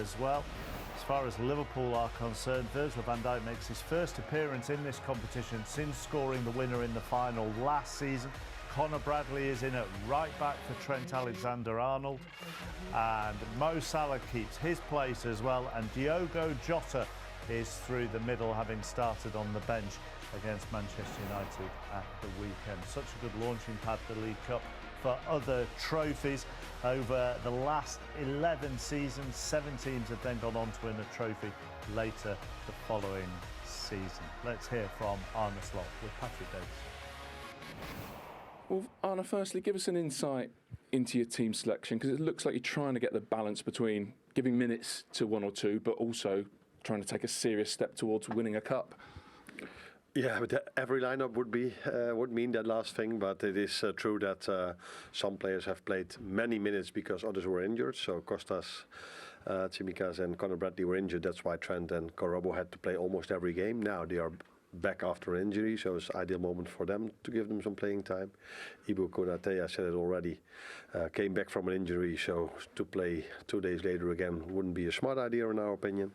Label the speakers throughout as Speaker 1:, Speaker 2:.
Speaker 1: as well. As far as Liverpool are concerned, Virgil van Dijk makes his first appearance in this competition since scoring the winner in the final last season. Conor Bradley is in at right back for Trent Alexander-Arnold, and Mo Salah keeps his place as well, and Diogo Jota is through the middle, having started on the bench against Manchester United at the weekend. Such a good launching pad, the League Cup, for other trophies. Over the last 11 seasons, 7 teams have then gone on to win a trophy later the following season. Let's hear from Arne Slot with Patrick Davis.
Speaker 2: Well, Arne, firstly, give us an insight into your team selection, because it looks like you're trying to get the balance between giving minutes to one or two, but also trying to take a serious step towards winning a cup.
Speaker 3: Yeah, but every lineup would mean that last thing, but it is true that some players have played many minutes because others were injured. So Kostas, Tsimikas and Conor Bradley were injured. That's why Trent and Korobo had to play almost every game. Now they are back after injury, so it's an ideal moment for them to give them some playing time. Ibu Konate, I said it already, came back from an injury, so to play 2 days later again wouldn't be a smart idea in our opinion.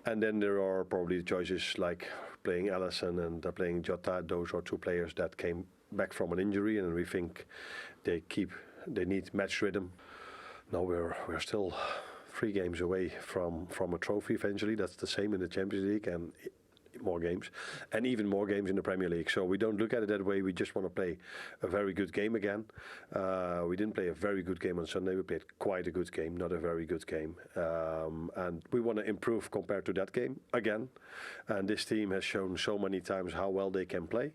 Speaker 3: And then there are probably choices like playing Alisson and playing Jota. Those are two players that came back from an injury, and we think they need match rhythm. Now we're still 3 games away from a trophy eventually. That's the same in the Champions League and more games, and even more games in the Premier League. So we don't look at it that way. We just want to play a very good game again. We didn't play a very good game on Sunday. We played quite a good game, not a very good game. And we want to improve compared to that game again. And this team has shown so many times how well they can play.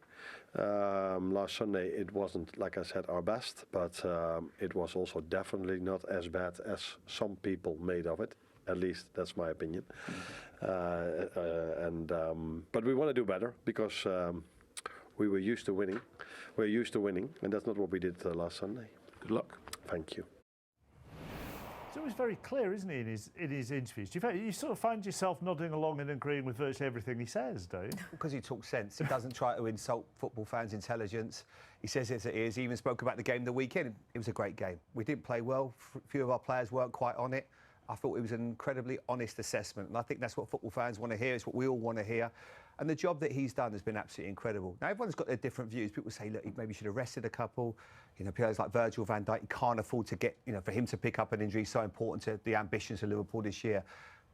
Speaker 3: Last Sunday it wasn't, like I said, our best, but it was also definitely not as bad as some people made of it. At least that's my opinion. But we want to do better because we were used to winning. We're used to winning, and that's not what we did last Sunday.
Speaker 2: Good luck.
Speaker 3: Thank you.
Speaker 1: He's always very clear, isn't he, in his interviews? You sort of find yourself nodding along and agreeing with virtually everything he says, don't you?
Speaker 4: Because he talks sense. He doesn't try to insult football fans' intelligence. He says it as it is. He even spoke about the game the weekend. It was a great game. We didn't play well. A few of our players weren't quite on it. I thought it was an incredibly honest assessment, and I think that's what football fans want to hear. It's what we all want to hear. And the job that he's done has been absolutely incredible. Now, everyone's got their different views. People say, look, he maybe should have rested a couple. You know, players like Virgil van Dijk, he can't afford to get, you know, for him to pick up an injury so important to the ambitions of Liverpool this year.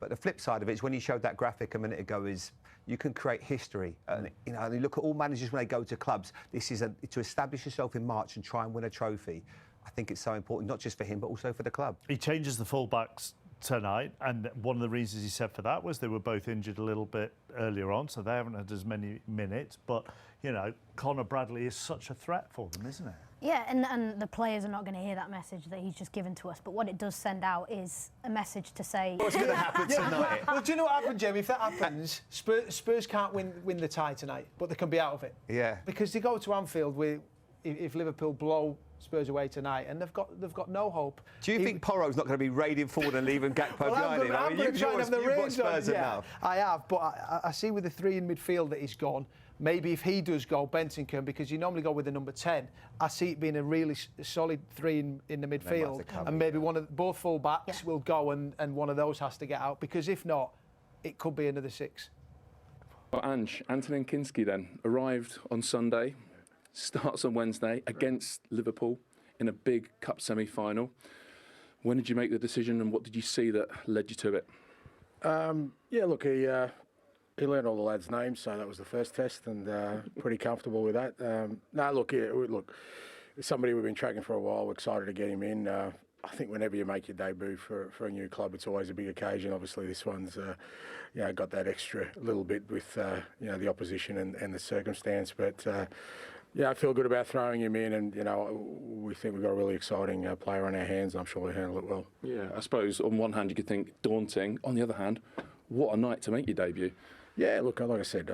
Speaker 4: But the flip side of it is when you showed that graphic a minute ago is you can create history. And, you know, and you look at all managers when they go to clubs. This is to establish yourself in March and try and win a trophy. I think it's so important, not just for him, but also for the club.
Speaker 1: He changes the full-backs tonight, and one of the reasons he said for that was they were both injured a little bit earlier on, so they haven't had as many minutes. But, you know, Conor Bradley is such a threat for them, isn't it?
Speaker 5: Yeah, and the players are not going to hear that message that he's just given to us. But what it does send out is a message to say...
Speaker 4: What's going to happen tonight?
Speaker 6: Well, do you know what happened, Jamie? If that happens, Spurs can't win the tie tonight, but they can be out of it.
Speaker 4: Yeah.
Speaker 6: Because they go to Anfield with... If Liverpool blow Spurs away tonight, and they've got no hope.
Speaker 4: Do you think Porro's not going to be raiding forward and leaving Gakpo behind him?
Speaker 6: I'm going to try and have the range on.
Speaker 4: Yeah,
Speaker 6: I have, but I see with the 3 in midfield that he's gone. Maybe if he does go, Benton can, because you normally go with the number 10. I see it being a really solid 3 in the midfield, and maybe both full backs will go, and one of those has to get out, because if not, it could be another 6.
Speaker 2: Well, Ange, Antonin Kinski then arrived on Sunday. Starts on Wednesday against Liverpool in a big cup semi-final. When did you make the decision, and what did you see that led you to it?
Speaker 7: Yeah, look, he learned all the lads' names, so that was the first test, and pretty comfortable with that. Look, it's somebody we've been tracking for a while. We're excited to get him in. I think whenever you make your debut for a new club, it's always a big occasion. Obviously, this one's got that extra little bit with the opposition and the circumstance, but. Yeah, I feel good about throwing him in, and we think we've got a really exciting player on our hands. I'm sure we'll handle it well.
Speaker 2: Yeah, I suppose on one hand you could think daunting. On the other hand, what a night to make your debut.
Speaker 7: Yeah, look, like I said,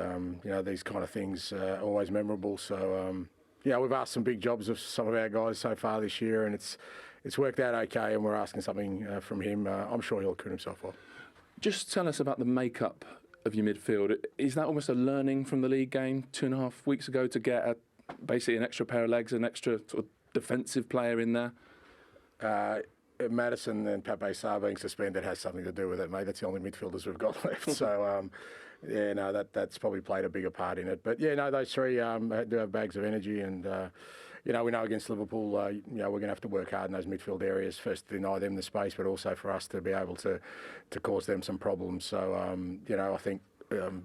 Speaker 7: these kind of things are always memorable. So we've asked some big jobs of some of our guys so far this year, and it's worked out okay. And we're asking something from him. I'm sure he'll acquit himself well. Just tell us about the makeup of your midfield. Is that almost a learning from the league game 2.5 weeks ago to get basically an extra pair of legs, an extra sort of defensive player in there? Madison and Pape Sarr being suspended has something to do with it, mate. That's the only midfielders we've got left. So, yeah, no, that's probably played a bigger part in it. But, yeah, no, those three do have bags of energy. And, you know, we know against Liverpool, you know, we're going to have to work hard in those midfield areas, first to deny them the space, but also for us to be able to cause them some problems. So, you know, I think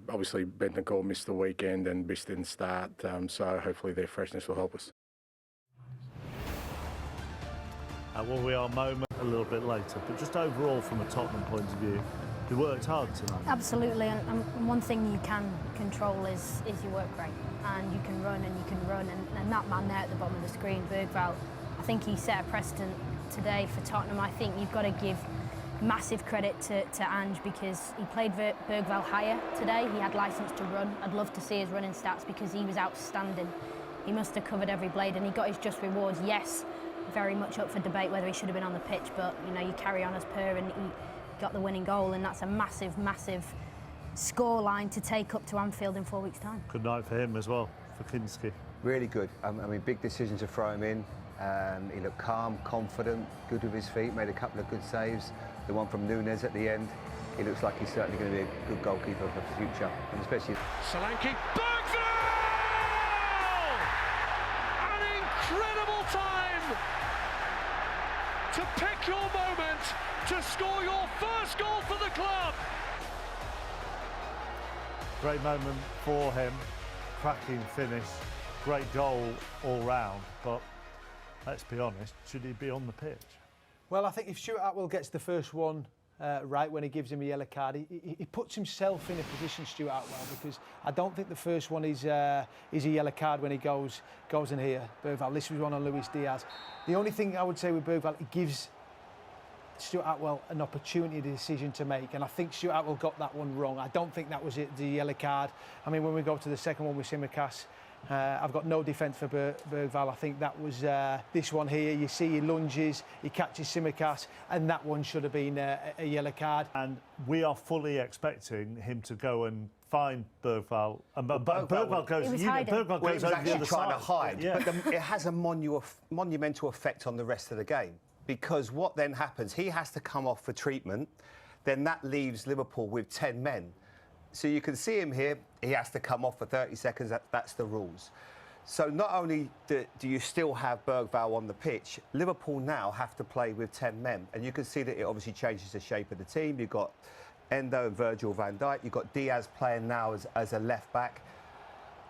Speaker 7: obviously Bentancur missed the weekend and Biss didn't start. So hopefully their freshness will help us.
Speaker 1: Well, we are moment a little bit later, but just overall from a Tottenham point of view, you worked hard tonight.
Speaker 5: Absolutely, and one thing you can control is your work rate, and you can run and you can run, and that man there at the bottom of the screen, Bergvall, I think he set a precedent today for Tottenham. I think you've got to give massive credit to Ange, because he played Bergvall higher today. He had licence to run. I'd love to see his running stats because he was outstanding. He must have covered every blade and he got his just rewards. Yes, very much up for debate whether he should have been on the pitch, but you know, you carry on as per, and he got the winning goal, and that's a massive, massive score line to take up to Anfield in 4 weeks' time.
Speaker 1: Good night for him as well, for Kinski.
Speaker 4: Really good. I mean, big decision to throw him in. He looked calm, confident, good with his feet, made a couple of good saves. The one from Nunes at the end, he looks like he's certainly going to be a good goalkeeper for the future, and especially
Speaker 8: Solanke, Bergvall! An incredible time to pick your moment to score your first goal for the club.
Speaker 1: Great moment for him, cracking finish, great goal all round, but let's be honest, should he be on the pitch?
Speaker 6: Well, I think if Stuart Atwell gets the first one right when he gives him a yellow card, he puts himself in a position, Stuart Atwell, because I don't think the first one is a yellow card when he goes in here, Bergvall. This was one on Luis Diaz. The only thing I would say with Bergvall, it gives Stuart Atwell an opportunity, a decision to make, and I think Stuart Atwell got that one wrong. I don't think that was it, the yellow card. I mean, when we go to the second one with Tsimikas, I've got no defence for Bergvall. I think that was this one here. You see he lunges, he catches Tsimikas, and that one should have been a yellow card.
Speaker 1: And we are fully expecting him to go and find Bergvall. But Bergvall goes, Bergvall
Speaker 4: well,
Speaker 1: goes
Speaker 4: he was
Speaker 1: over the
Speaker 4: actually
Speaker 1: other
Speaker 4: trying
Speaker 1: side.
Speaker 4: to hide,
Speaker 1: Yeah.
Speaker 4: but it has a monumental effect on the rest of the game, because what then happens, he has to come off for treatment, then that leaves Liverpool with 10 men. So you can see him here, he has to come off for 30 seconds, that's the rules. So not only do you still have Bergvall on the pitch, Liverpool now have to play with 10 men. And you can see that it obviously changes the shape of the team. You've got Endo and Virgil van Dijk, you've got Diaz playing now as a left back.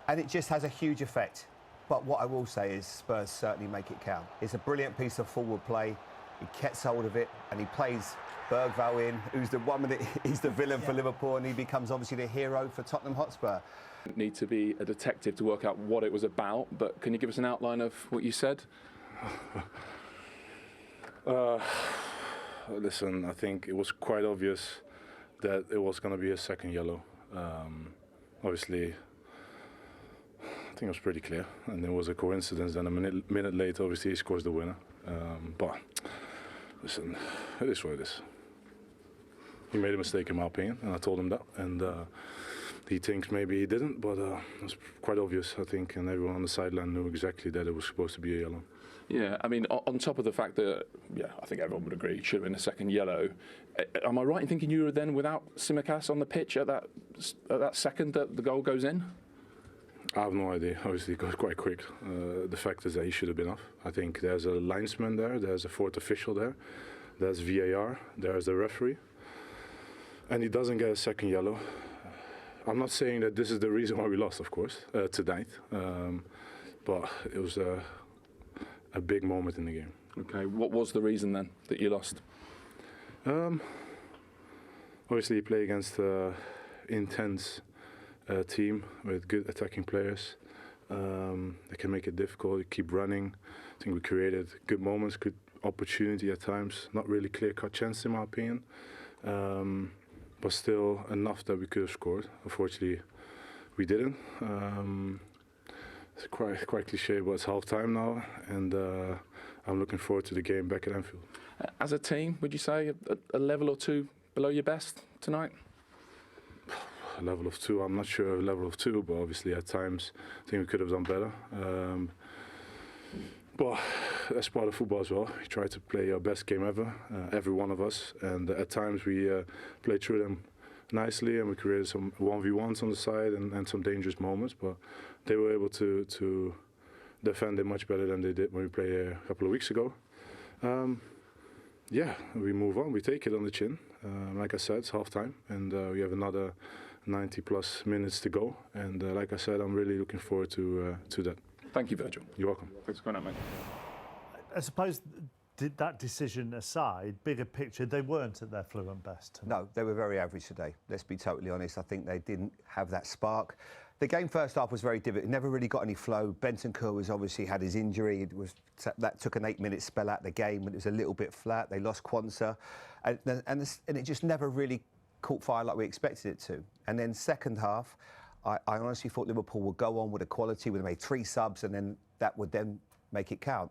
Speaker 4: And it just has a huge effect. But what I will say is Spurs certainly make it count. It's a brilliant piece of forward play. He gets hold of it and he plays Bergvall in, who's the one that he's the villain for Liverpool, and he becomes obviously the hero for Tottenham Hotspur.
Speaker 2: Need to be a detective to work out what it was about, but can you give us an outline of what you said?
Speaker 9: Listen, I think it was quite obvious that it was going to be a second yellow. Obviously, I think it was pretty clear, and it was a coincidence. Then a minute later, obviously, he scores the winner. But listen, it is what it is. He made a mistake in my opinion, and I told him that. And he thinks maybe he didn't, but it was quite obvious, I think, and everyone on the sideline knew exactly that it was supposed to be a yellow.
Speaker 2: Yeah, I mean, on top of the fact that, yeah, I think everyone would agree it should have been a second yellow. Am I right in thinking you were then without Tsimikas on the pitch at that second that the goal goes in?
Speaker 9: I have no idea. Obviously, it goes quite quick. The fact is that he should have been off. I think there's a linesman there, there's a fourth official there, there's VAR, there's the referee, and he doesn't get a second yellow. I'm not saying that this is the reason why we lost, of course, tonight, but it was a big moment in the game.
Speaker 2: Okay, what was the reason then that you lost?
Speaker 9: Obviously, you play against an intense team with good attacking players. They can make it difficult, you keep running. I think we created good moments, good opportunity at times. Not really clear-cut chance in my opinion. But still enough that we could have scored. Unfortunately, we didn't. It's quite cliche, but it's half-time now, and I'm looking forward to the game back at Anfield.
Speaker 2: As a team, would you say a level or two below your best tonight?
Speaker 9: A level of 2, I'm not sure a level of 2, but obviously at times I think we could have done better. Well, that's part of football as well. You try to play your best game ever, every one of us, and at times we played through them nicely, and we created some 1v1s on the side and some dangerous moments, but they were able to defend it much better than they did when we played a couple of weeks ago. Yeah, we move on, we take it on the chin. Like I said, it's half time, and we have another 90 plus minutes to go, and like I said, I'm really looking forward to that.
Speaker 2: Thank you, Virgil.
Speaker 9: You're welcome.
Speaker 2: Thanks for coming out, mate.
Speaker 1: I suppose, that decision aside, bigger picture, they weren't at their fluent best.
Speaker 4: No, they were very average today. Let's be totally honest. I think they didn't have that spark. The game first half was very difficult. It never really got any flow. Bentancur was obviously had his injury. That took an 8-minute spell out the game, and it was a little bit flat. They lost Kwanzaa, and it just never really caught fire like we expected it to. And then second half, I honestly thought Liverpool would go on with a quality. Would have made 3 subs, and then that would then make it count.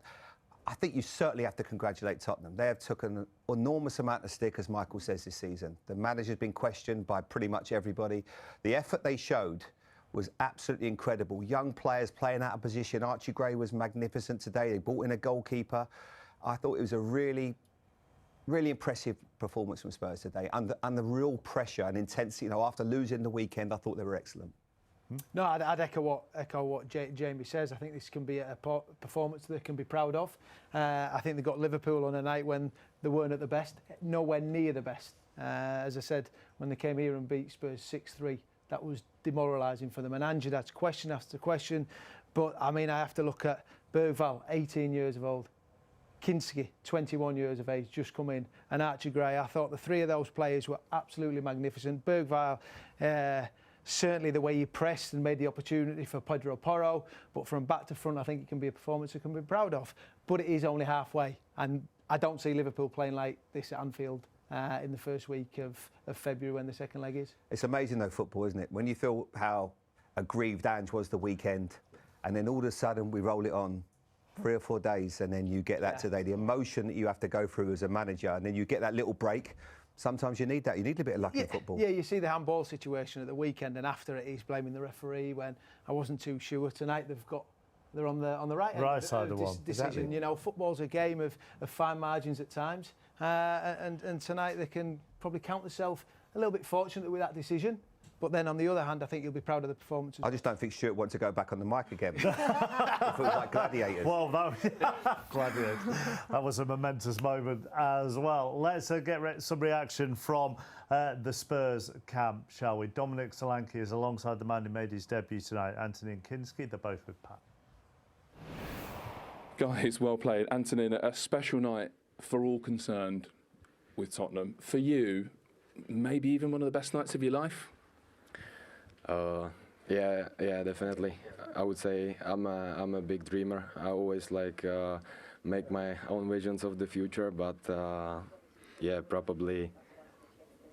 Speaker 4: I think you certainly have to congratulate Tottenham. They have taken an enormous amount of stick, as Michael says, this season. The manager's been questioned by pretty much everybody. The effort they showed was absolutely incredible. Young players playing out of position. Archie Gray was magnificent today. They brought in a goalkeeper. I thought it was a really impressive performance from Spurs today, and the real pressure and intensity. After losing the weekend, I thought they were excellent.
Speaker 6: No, I'd echo what Jamie says. I think this can be a performance they can be proud of. I think they got Liverpool on a night when they weren't at the best, nowhere near the best. As I said, when they came here and beat Spurs 6-3, that was demoralising for them. And Angie, that's question after question. But I mean, I have to look at Bergvall, 18 years of old. Kinski, 21 years of age, just come in. And Archie Gray, I thought the 3 of those players were absolutely magnificent. Bergvall, certainly the way he pressed and made the opportunity for Pedro Porro, but from back to front, I think it can be a performance they can be proud of. But it is only halfway, and I don't see Liverpool playing like this at Anfield in the first week of February when the second leg is.
Speaker 4: It's amazing though, football, isn't it? When you feel how aggrieved Ange was the weekend, and then all of a sudden we roll it on 3 or 4 days, and then you get that today. The emotion that you have to go through as a manager, and then you get that little break. Sometimes you need that. You need a bit of luck in football.
Speaker 6: Yeah, you see the handball situation at the weekend, and after it, he's blaming the referee. When I wasn't too sure. Tonight they're on the right
Speaker 1: side of one.
Speaker 6: Decision. Exactly. Football's a game of fine margins at times, and tonight they can probably count themselves a little bit fortunate with that decision. But then on the other hand, I think you'll be proud of the performances.
Speaker 4: I just don't think Stuart wants to go back on the mic again. It feels like Gladiators.
Speaker 1: Well, Gladiators. That was a momentous moment as well. Let's get some reaction from the Spurs camp, shall we? Dominic Solanke is alongside the man who made his debut tonight, Anthony Kinski. They're both with Pat.
Speaker 2: Guys, well played. Anthony, a special night for all concerned with Tottenham. For you, maybe even one of the best nights of your life?
Speaker 10: Yeah, definitely. I would say I'm a big dreamer. I always make my own visions of the future, but yeah, probably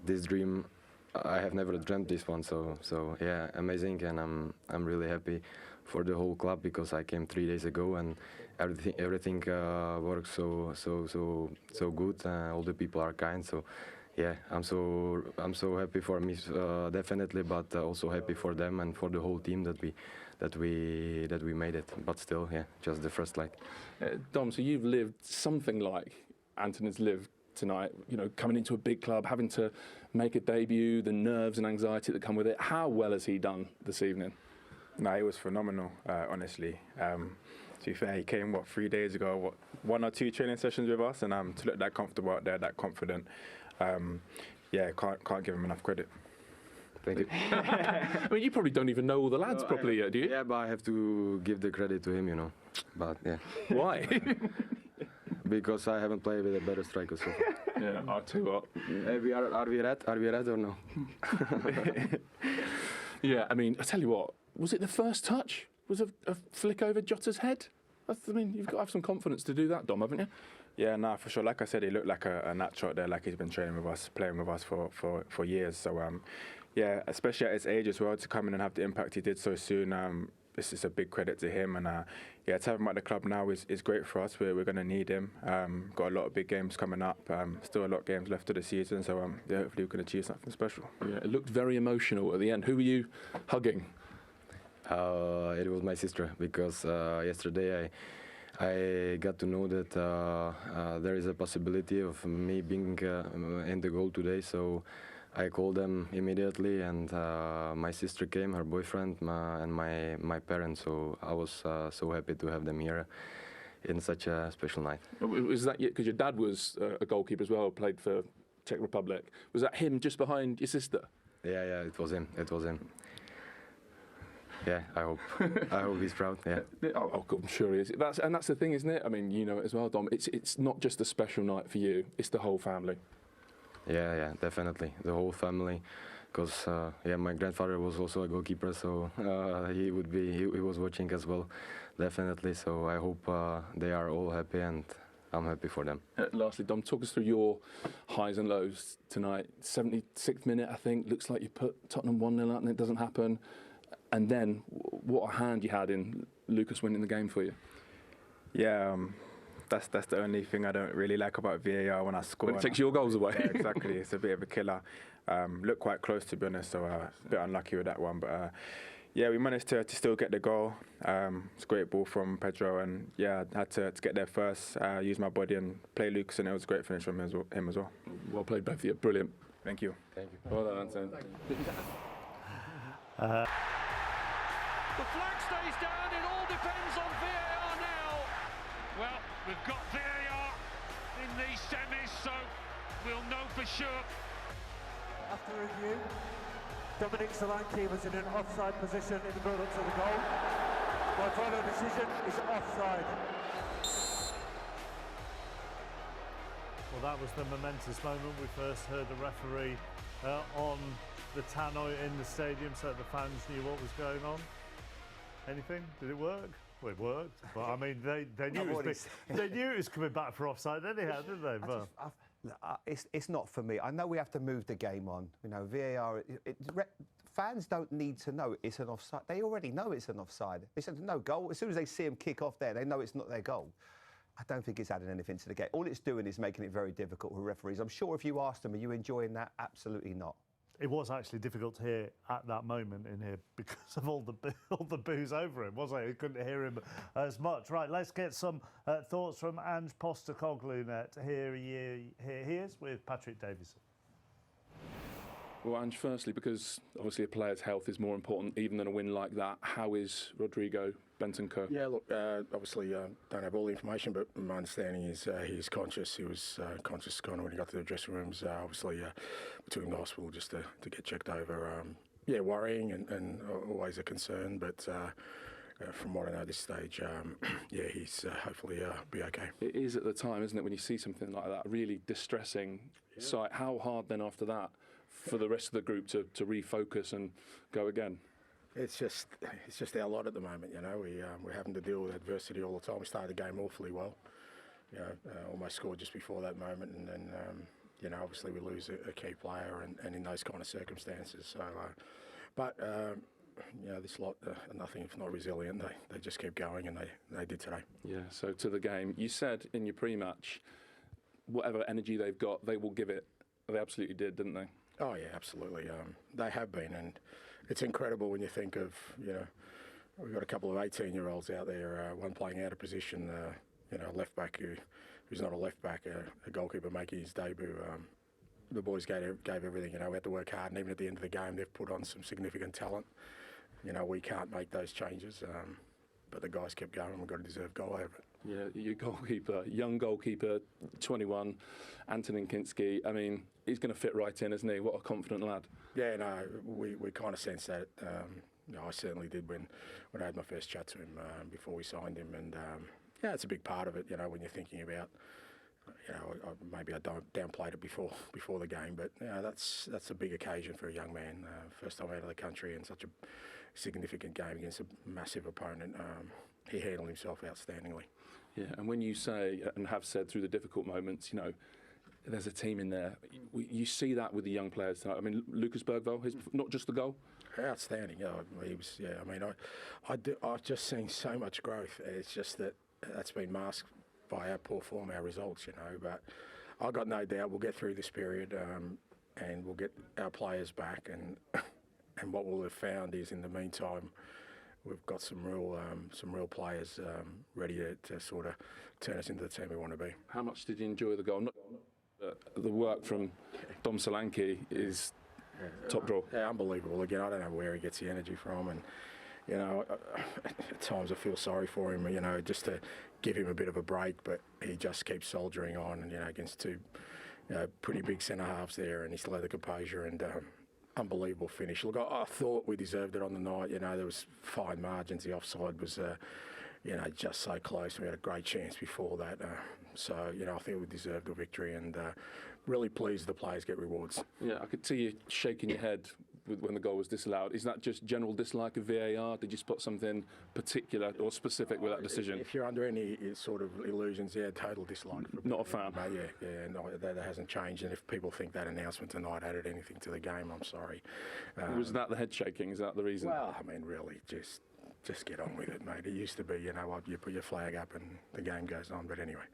Speaker 10: this dream I have never dreamt this one. So yeah, amazing, and I'm really happy for the whole club because I came 3 days ago and everything works so good. All the people are kind. So. Yeah, I'm so happy for me, definitely, but also happy for them and for the whole team that we made it. But still, yeah, just the first leg.
Speaker 2: Dom, so you've lived something like Anthony's lived tonight. Coming into a big club, having to make a debut, the nerves and anxiety that come with it. How well has he done this evening?
Speaker 11: No, it was phenomenal, honestly. To be fair, he came 3 days ago, 1 or 2 training sessions with us, and to look that comfortable out there, that confident. Yeah, can't give him enough credit.
Speaker 10: Thank you.
Speaker 2: I mean, you probably don't even know all the lads properly yet, do you?
Speaker 10: Yeah, but I have to give the credit to him, But yeah.
Speaker 2: Why?
Speaker 10: Because I haven't played with a better striker so far.
Speaker 2: Yeah, R2 up.
Speaker 10: Are we red or no?
Speaker 2: Yeah, I mean, I tell you what, was it the first touch? Was a flick over Jota's head? You've got to have some confidence to do that, Dom, haven't you?
Speaker 11: Yeah, no, for sure. Like I said, he looked like a natural out there, like he's been training with us, playing with us for years. So, yeah, especially at his age as well, to come in and have the impact he did so soon, this is a big credit to him. And, yeah, to have him at the club now is great for us. We're going to need him. Got a lot of big games coming up. Still a lot of games left of the season. So, yeah, hopefully we can achieve something special.
Speaker 2: Yeah, it looked very emotional at the end. Who were you hugging?
Speaker 10: It was my sister, because yesterday I got to know that there is a possibility of me being in the goal today. So I called them immediately, and my sister came, her boyfriend, and my parents. So I was so happy to have them here in such a special night.
Speaker 2: Was that because your dad was a goalkeeper as well, played for Czech Republic? Was that him just behind your sister?
Speaker 10: Yeah, it was him. It was him. Yeah, I hope he's proud. Yeah.
Speaker 2: Oh, I'm sure he is. That's the thing, isn't it? I mean, you know it as well, Dom. It's not just a special night for you; it's the whole family.
Speaker 10: Yeah, definitely the whole family, because my grandfather was also a goalkeeper, so he was watching as well, definitely. So I hope they are all happy, and I'm happy for them.
Speaker 2: Lastly, Dom, talk us through your highs and lows tonight. 76th minute, I think, looks like you put Tottenham 1-0 out and it doesn't happen. And then, what a hand you had in Lucas winning the game for you.
Speaker 11: Yeah, that's the only thing I don't really like about VAR when I score.
Speaker 2: When it takes your goals away.
Speaker 11: Yeah, exactly. It's a bit of a killer. Looked quite close, to be honest, so a bit unlucky with that one. But yeah, we managed to still get the goal. It's a great ball from Pedro, and yeah, I had to get there first, use my body and play Lucas, and it was a great finish from him as well.
Speaker 2: Well played, both of you. Brilliant.
Speaker 11: Thank you.
Speaker 10: Thank you.
Speaker 2: Well done, Anton.
Speaker 8: The flag stays down, it all depends on VAR now. Well, we've got VAR in these semis, so we'll know for sure.
Speaker 12: After review, Dominic Solanke was in an offside position in the build-up to the goal. My final decision is offside.
Speaker 1: Well, that was the momentous moment. We first heard the referee on the tannoy in the stadium so that the fans knew what was going on. Anything? Did it work? Well, it worked. But I mean, they knew it was coming back for offside anyhow, didn't they?
Speaker 4: It's not for me. I know we have to move the game on. You know, VAR. Fans don't need to know it's an offside. They already know it's an offside. They said no goal. As soon as they see him kick off there, they know it's not their goal. I don't think it's adding anything to the game. All it's doing is making it very difficult for referees. I'm sure if you asked them, are you enjoying that? Absolutely not.
Speaker 1: It was actually difficult to hear at that moment in here because of all the boos over him, wasn't it? You couldn't hear him as much. Right, let's get some thoughts from Angie Postecoglou net. Here he is with Patrick Davison.
Speaker 2: Well, Ange, firstly, because obviously a player's health is more important even than a win like that, how is Rodrigo Bentancur?
Speaker 7: Yeah, look, obviously don't have all the information, but my understanding is he's conscious. He was conscious kind of when he got to the dressing rooms. Obviously, we took him to hospital just to get checked over. Worrying and always a concern, but from what I know at this stage, he's hopefully be okay.
Speaker 2: It is at the time, isn't it, when you see something like that, a really distressing sight. How hard then after that for the rest of the group to refocus and go again?
Speaker 7: It's just our lot at the moment, you know. We're having to deal with adversity all the time. We started the game awfully well, you know, almost scored just before that moment, and then obviously we lose a key player, and in those kind of circumstances. So, this lot are nothing if not resilient. They just keep going, and they did today. Yeah.
Speaker 2: So to the game, you said in your pre-match, whatever energy they've got, they will give it. They absolutely did, didn't they?
Speaker 7: Oh yeah, absolutely. They have been, and it's incredible when you think of, we've got a couple of 18-year-olds out there, one playing out of position, a left back who's not a left back, a goalkeeper making his debut. The boys gave everything. We had to work hard, and even at the end of the game, they've put on some significant talent. We can't make those changes, but the guys kept going, and we've got a deserved goal over it.
Speaker 2: Yeah, your goalkeeper, young goalkeeper, 21, Antonin Kinski. I mean, he's going to fit right in, isn't he? What a confident lad.
Speaker 7: Yeah, no, we kind of sensed that. I certainly did when I had my first chat to him before we signed him, and it's a big part of it. When you're thinking about, maybe I downplayed it before the game, but that's a big occasion for a young man. First time out of the country in such a significant game against a massive opponent. He handled himself outstandingly.
Speaker 2: Yeah, and when you say and have said through the difficult moments, there's a team in there. You see that with the young players tonight. I mean, Lucas Bergvall, not just the goal.
Speaker 7: Outstanding. He was. Yeah, I mean, I've just seen so much growth. It's just that's been masked by our poor form, our results. But I've got no doubt we'll get through this period, and we'll get our players back. And what we'll have found is, in the meantime, we've got some real players ready to sort of turn us into the team we want to be.
Speaker 2: How much did you enjoy the goal? The work from Dom Solanke is top draw.
Speaker 7: Yeah, unbelievable. Again, I don't know where he gets the energy from, and you know, at times I feel sorry for him. You know, just to give him a bit of a break, but he just keeps soldiering on. And you know, against two pretty big centre halves there, and he still had the composure and. Unbelievable finish. Look, I thought we deserved it on the night. You know, there was fine margins. The offside was, you know, just so close. We had a great chance before that. So, you know, I think we deserved the victory, and really pleased the players get rewards.
Speaker 2: Yeah, I could see you shaking your head when the goal was disallowed. Is that just general dislike of VAR? Did you spot something particular or specific with that decision?
Speaker 7: If you're under any sort of illusions, yeah, total dislike.
Speaker 2: Not a fan?
Speaker 7: Yeah, no, that hasn't changed. And if people think that announcement tonight added anything to the game, I'm sorry.
Speaker 2: Was that the head shaking? Is that the reason?
Speaker 7: Well, I mean, really, just get on with it, mate. It used to be, you know, you put your flag up and the game goes on. But anyway,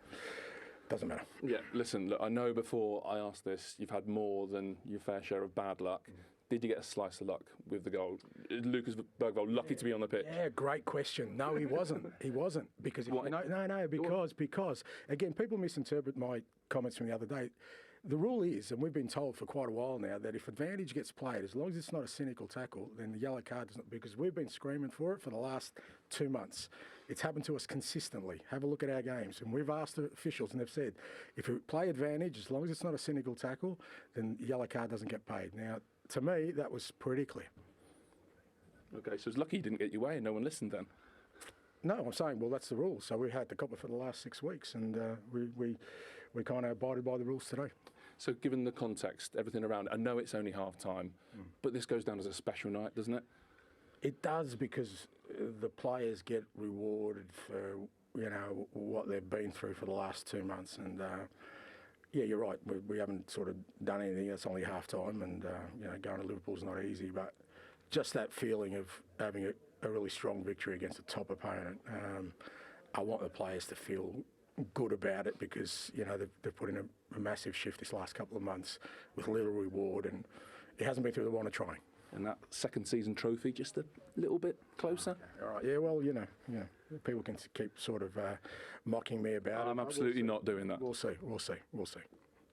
Speaker 7: doesn't matter.
Speaker 2: Yeah, listen, look, I know before I asked this, you've had more than your fair share of bad luck. Did you get a slice of luck with the goal? Lucas Bergvall lucky to be on the pitch?
Speaker 7: Yeah, great question. No, he wasn't. He wasn't. Because because again, people misinterpret my comments from the other day. The rule is, and we've been told for quite a while now, that if advantage gets played, as long as it's not a cynical tackle, then the yellow card doesn't, because we've been screaming for it for the last 2 months. It's happened to us consistently. Have a look at our games. And we've asked the officials, and they've said, if we play advantage, as long as it's not a cynical tackle, then the yellow card doesn't get paid. Now, to me, that was pretty clear.
Speaker 2: Okay, so it's lucky you didn't get your way and no one listened then.
Speaker 7: No, I'm saying, well, that's the rule. So we had the copper for the last 6 weeks, and we kind of abided by the rules today.
Speaker 2: So given the context, everything around, I know it's only half-time, but this goes down as a special night, doesn't it?
Speaker 7: It does, because the players get rewarded for, you know, what they've been through for the last 2 months. And, yeah, you're right, we haven't sort of done anything. It's only half-time, and, you know, going to Liverpool's not easy. But just that feeling of having a really strong victory against a top opponent, I want the players to feel good about it, because you know they've put in a massive shift this last couple of months with little reward, and it hasn't been through the want of trying.
Speaker 2: And that second season trophy just a little bit closer.
Speaker 7: All right, yeah, well, you know, people can keep sort of mocking me about it.
Speaker 2: I'm absolutely not doing that.
Speaker 7: We'll see.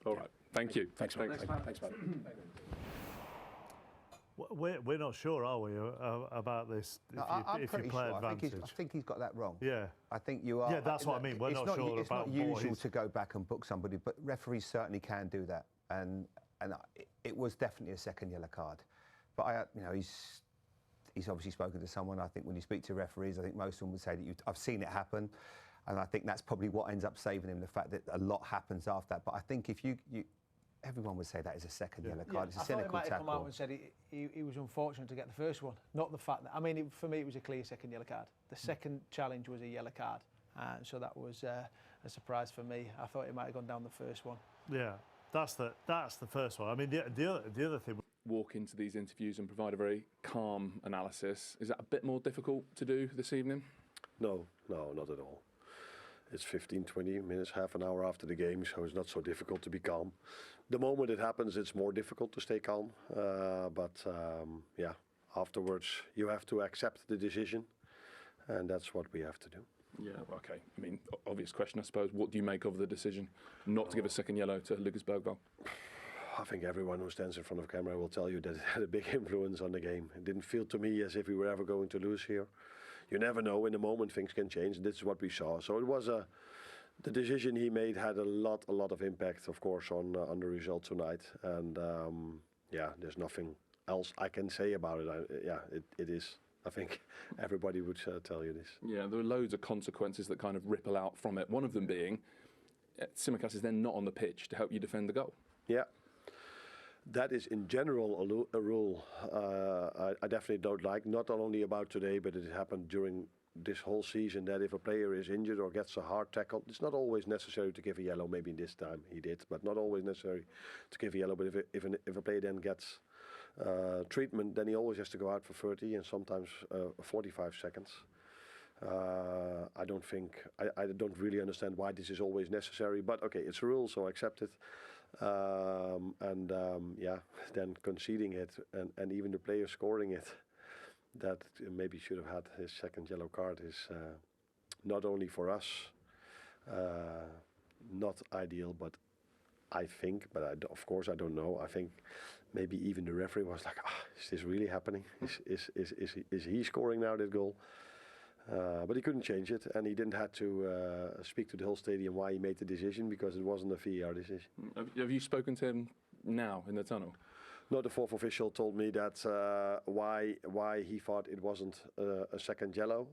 Speaker 2: All right, thank you.
Speaker 7: Thanks, mate. Thanks, mate.
Speaker 1: We're not sure, are we, about this? If you play advantage,
Speaker 4: I think he's got that wrong.
Speaker 1: Yeah,
Speaker 4: I think you are.
Speaker 1: Yeah, that's what I mean. We're not sure
Speaker 4: it's
Speaker 1: about.
Speaker 4: It's not usual to go back and book somebody, but referees certainly can do that, and it was definitely a second yellow card. But you know, he's obviously spoken to someone. I think when you speak to referees, I think most of them would say that I've seen it happen, and I think that's probably what ends up saving him, the fact that a lot happens after that. But I think if you everyone would say that is a second yellow card. It's a cynical tackle.
Speaker 6: I thought he might have come out and said he was unfortunate to get the first one, not the fact that. I mean, for me, it was a clear second yellow card. The second challenge was a yellow card, so that was a surprise for me. I thought he might have gone down the first one.
Speaker 1: Yeah, that's the first one. I mean, the other thing.
Speaker 2: Walk into these interviews and provide a very calm analysis. Is that a bit more difficult to do this evening?
Speaker 3: No, not at all. It's 15, 20 minutes, half an hour after the game, so it's not so difficult to be calm. The moment it happens, it's more difficult to stay calm. But yeah, afterwards, you have to accept the decision, and that's what we have to do.
Speaker 2: Yeah, okay. I mean, obvious question, I suppose. What do you make of the decision not to give a second yellow to Lucas Bergvall?
Speaker 3: I think everyone who stands in front of camera will tell you that it had a big influence on the game. It didn't feel to me as if we were ever going to lose here. You never know. In the moment, things can change. This is what we saw. So it was the decision he made had a lot of impact, of course, on the result tonight. And yeah, there's nothing else I can say about it. It is. I think everybody would tell you this.
Speaker 2: Yeah, there are loads of consequences that kind of ripple out from it. One of them being, Tsimikas is then not on the pitch to help you defend the goal.
Speaker 3: Yeah. That is in general a rule I definitely don't like, not only about today, but it happened during this whole season, that if a player is injured or gets a hard tackle, it's not always necessary to give a yellow. Maybe this time he did, but not always necessary to give a yellow. But if a player then gets treatment, then he always has to go out for 30 and sometimes 45 seconds. I don't really understand why this is always necessary, but okay, it's a rule, so I accept it. Yeah, then conceding it and even the player scoring it, that maybe should have had his second yellow card is not only for us not ideal, but I think, but of course I don't know. I think maybe even the referee was like, is this really happening? Is he scoring now that goal? But he couldn't change it, and he didn't have to speak to the whole stadium why he made the decision, because it wasn't a VAR decision.
Speaker 2: Have you spoken to him now in the tunnel?
Speaker 3: No, the fourth official told me that why he thought it wasn't a second yellow,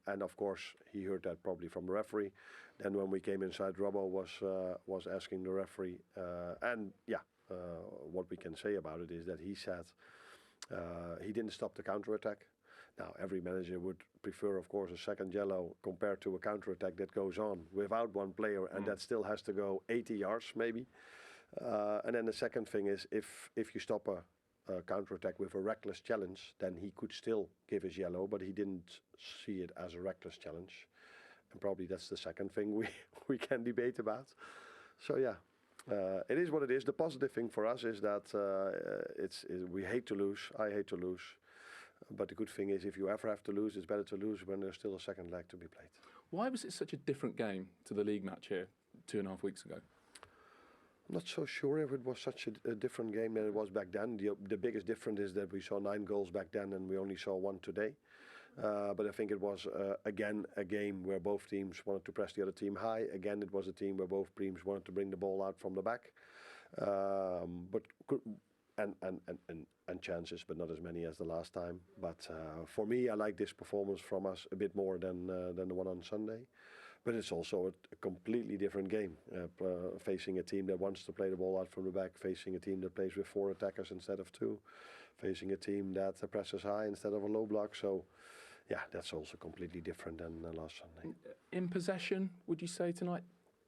Speaker 3: and of course he heard that probably from the referee. Then when we came inside, Robbo was asking the referee, and what we can say about it is that he said he didn't stop the counter-attack. Now, every manager would prefer, of course, a second yellow compared to a counter-attack that goes on without one player, and that still has to go 80 yards maybe. And then the second thing is, if you stop a counter-attack with a reckless challenge, then he could still give his yellow, but he didn't see it as a reckless challenge. And probably that's the second thing we can debate about. So yeah, it is what it is. The positive thing for us is that we hate to lose. I hate to lose. But the good thing is, if you ever have to lose, it's better to lose when there's still a second leg to be played.
Speaker 2: Why was it such a different game to the league match here 2.5 weeks ago?
Speaker 3: I'm not so sure if it was such a different game than it was back then. The biggest difference is that we saw 9 goals back then and we only saw 1 today. But I think it was, again, a game where both teams wanted to press the other team high. Again, it was a team where both teams wanted to bring the ball out from the back. And chances, but not as many as the last time. But for me, I like this performance from us a bit more than the one on Sunday. But it's also a completely different game, facing a team that wants to play the ball out from the back, facing a team that plays with 4 attackers instead of 2, facing a team that presses high instead of a low block. So, yeah, that's also completely different than last Sunday.
Speaker 2: In possession, would you say tonight,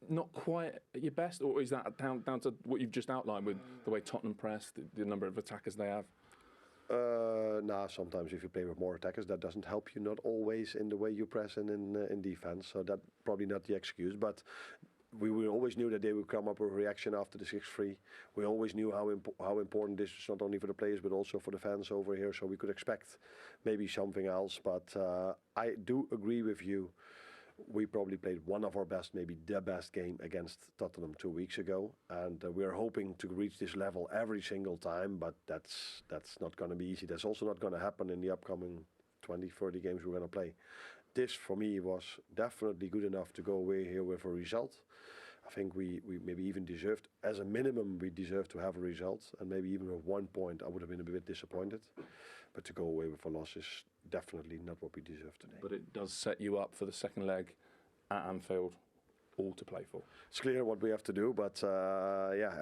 Speaker 2: not quite at your best, or is that down to what you've just outlined with the way Tottenham press, the number of attackers they have?
Speaker 3: Sometimes if you play with more attackers, that doesn't help you, not always in the way you press and in defense. So that's probably not the excuse, but we always knew that they would come up with a reaction after the 6-3. We always knew how important this is, not only for the players but also for the fans over here. So we could expect maybe something else. But I do agree with you. We probably played one of our best, maybe the best game against Tottenham 2 weeks ago, and we are hoping to reach this level every single time, but that's not going to be easy. That's also not going to happen in the upcoming 20, 30 games we're going to play. This, for me, was definitely good enough to go away here with a result. I think we maybe even deserved, as a minimum, we deserved to have a result, and maybe even with 1 point, I would have been a bit disappointed. But to go away with a loss is definitely not what we deserve today.
Speaker 2: But it does set you up for the second leg at Anfield, all to play for.
Speaker 3: It's clear what we have to do, but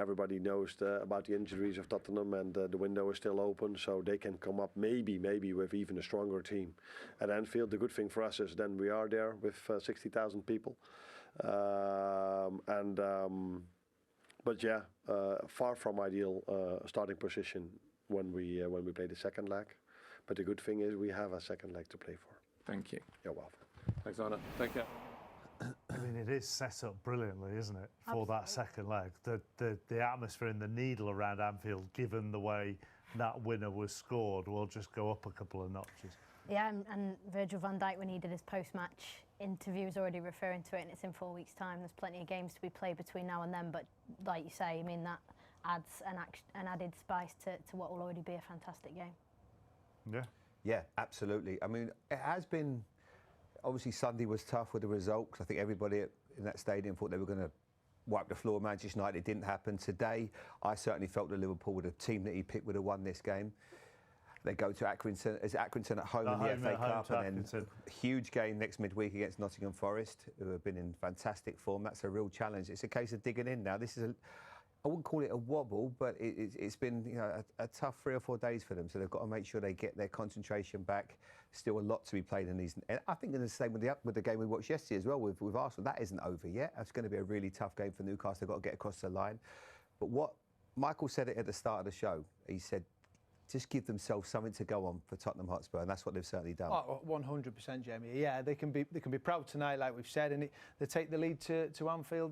Speaker 3: everybody knows about the injuries of Tottenham, and the window is still open, so they can come up maybe with even a stronger team at Anfield. The good thing for us is then we are there with 60,000 people. Far from ideal starting position when we play the second leg. But the good thing is we have a second leg to play for.
Speaker 2: Thank you.
Speaker 3: You're welcome.
Speaker 2: Thanks, Arne. Thank you.
Speaker 1: I mean, it is set up brilliantly, isn't it, for that second leg? The atmosphere and the needle around Anfield, given the way that winner was scored, will just go up a couple of notches.
Speaker 5: Yeah, and Virgil van Dijk, when he did his post-match interview, was already referring to it, and it's in 4 weeks' time. There's plenty of games to be played between now and then, but like you say, I mean, that adds an added spice to what will already be a fantastic game.
Speaker 1: Yeah.
Speaker 4: Yeah, absolutely. I mean, it has been, obviously Sunday was tough with the result, because I think everybody in that stadium thought they were going to wipe the floor of Manchester United. It didn't happen. Today, I certainly felt that Liverpool, with the team that he picked, would have won this game. They go to Accrington at home in the FA Cup, and then a huge game next midweek against Nottingham Forest, who have been in fantastic form. That's a real challenge. It's a case of digging in now. This is I wouldn't call it a wobble, but it's been a tough 3 or 4 days for them. So they've got to make sure they get their concentration back. Still a lot to be played in these. And I think it's the same with the game we watched yesterday as well with Arsenal. That isn't over yet. It's going to be a really tough game for Newcastle. They've got to get across the line. But what Michael said it at the start of the show. He said, just give themselves something to go on for Tottenham Hotspur, and that's what they've certainly done.
Speaker 6: Oh, 100%, Jamie. Yeah, they can be proud tonight, like we've said, and they take the lead to Anfield.